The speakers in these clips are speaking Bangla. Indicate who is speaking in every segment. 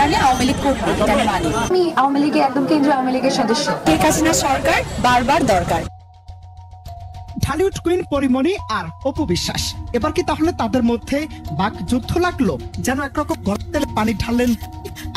Speaker 1: পারলে আওয়ামী লীগ করবে, এটা আমি মানি।
Speaker 2: আমি আওয়ামী লীগের একদম কেন্দ্রীয় আওয়ামী লীগের সদস্য।
Speaker 1: শেখ হাসিনা সরকার বারবার দরকার।
Speaker 3: ঢালিউড কুইন পরিমণি আর অপু বিশ্বাস, এবার কি তাহলে তাদের মধ্যে বাকযুদ্ধ লাগলো? যেন একরকম গরম তেলে পানি ঢাললেন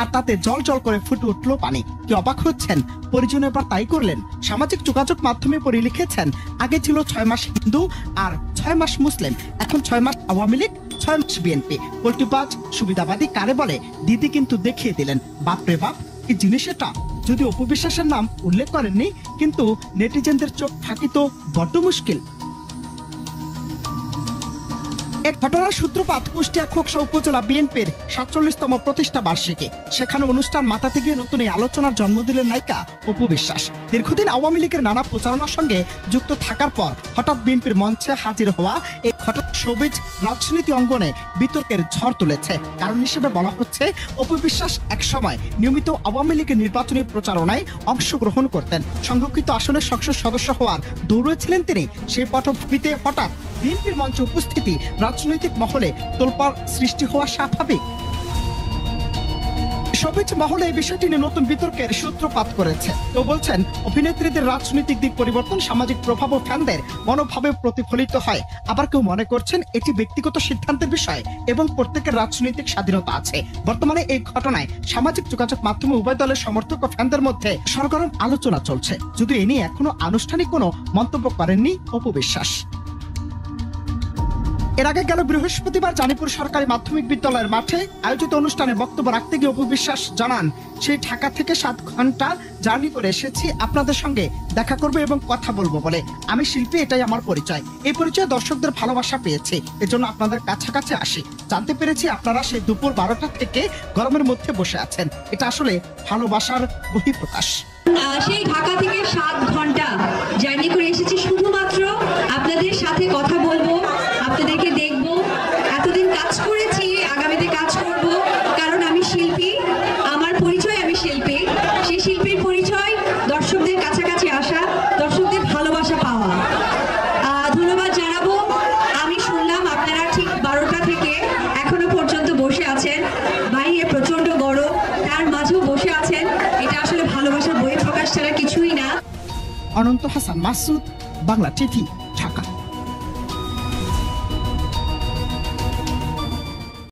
Speaker 3: আর তাতে জল জল করে ফুটে উঠলো পানি। কি অবাক হচ্ছেন? পরিজন এবার তাই করলেন। সামাজিক যোগাযোগ মাধ্যমে পরি লিখেছেন, আগে ছিল 6 মাস হিন্দু আর 6 মাস মুসলিম, এখন 6 মাস আওয়ামী লীগ, 6 মাস বিএনপি। পল্টিবাজ সুবিধাবাদী কারে বলে দিদি কিন্তু দেখিয়ে দিলেন। বাপরে বাপ, কি জিনিস এটা! যদি অপু বিশ্বাসের নাম উল্লেখ করেননি, কিন্তু নেটিজেনদের চোখ ফাঁকি তো বড্ড মুশকিল। এক ঘটনার সূত্রপাত কুষ্টিয়া খোকসা উপজেলা বিএনপির 47তম প্রতিষ্ঠা বার্ষিকী। সেখানে অনুষ্ঠান মাথাতে গিয়ে নতুন এই আলোচনার জন্ম দিলেন নায়িকা অপু বিশ্বাস। দীর্ঘদিন আওয়ামী লীগের নানা প্রচারণার সঙ্গে যুক্ত থাকার পর হঠাৎ বিএনপির মঞ্চে হাজির হওয়া এই ঘটনা শোবিজ রাজনীতি অঙ্গনে বিতর্কের ঝড় তুলেছে। কারণ হিসেবে বলা হচ্ছে, অপু বিশ্বাস এক সময় নিয়মিত আওয়ামী লীগের নির্বাচনী প্রচারণায় অংশগ্রহণ করতেন। সংরক্ষিত আসনের সংসদ সদস্য হওয়ার দৌড়ে ছিলেন তিনি। সেই পটভূমিতে হঠাৎ বিএনপির মঞ্চে উপস্থিতি রাজনৈতিক মহলে তোলপাড় সৃষ্টি হওয়া স্বাভাবিক। শোবিজ মহলে এই বিষয়টি নিয়ে নতুন বিতর্কের সূত্রপাত করেছে। কেউ বলছেন, অভিনেত্রীদের রাজনৈতিক দিক পরিবর্তন সামাজিক প্রভাব ও ফ্যানদের মনোভাবে প্রতিফলিত হয়। আবার কেউ মনে করছেন এটি ব্যক্তিগত সিদ্ধান্তের বিষয় এবং প্রত্যেকের রাজনৈতিক স্বাধীনতা আছে। বর্তমানে এই ঘটনায় সামাজিক যোগাযোগ মাধ্যমে উভয় দলের সমর্থক ও ফ্যানদের মধ্যে সরগরম আলোচনা চলছে, যদিও এ নিয়ে এখনো আনুষ্ঠানিক কোনো মন্তব্য করেননি অপু বিশ্বাস। এর আগে গেল বৃহস্পতিবার জানিপুর সরকারি মাধ্যমিক বিদ্যালয়ের মাঠে আয়োজিত অনুষ্ঠানে বক্তব্য রাখতে গিয়ে অপু বিশ্বাস জানান, সেই ঢাকা থেকে 7 ঘন্টা জার্নি করে এসেছি আপনাদের সঙ্গে দেখা করব এবং কথা বলবো বলে। আমি শিল্পী, এটাই আমার পরিচয়। এই পরিচয় দর্শকদের ভালোবাসা পেয়েছে, এজন্য আপনাদের কাছাকাছি আসি। জানতে পেরেছি আপনারা সেই দুপুর 12টা থেকে গরমের মধ্যে বসে আছেন। এটা আসলে ভালোবাসার বহিঃপ্রকাশ।
Speaker 4: সেই ঢাকা থেকে 7 ঘন্টা জার্নি করে এসেছি শুধুমাত্র আপনাদের সাথে কথা বলবো, আপনাদেরকে দেখবো। এতদিন কাজ করেছি, আগামীতে কাজ করব, কারণ আমি শিল্পী। আমার পরিচয় আমি শিল্পী। সেই শিল্পীর পরিচয় দর্শকদের কাছাকাছি আসা, দর্শকদের ভালোবাসা পাওয়া। ধন্যবাদ জানাবো। আমি শুনলাম আপনারা ঠিক 12টা থেকে এখনো পর্যন্ত বসে আছেন। বাইরে প্রচন্ড গরম, তার মাঝেও বসে আছেন। এটা আসলে ভালোবাসার বহিঃপ্রকাশ ছাড়া কিছুই না।
Speaker 3: অনন্ত হাসান মাসুদ, বাংলা টিভি।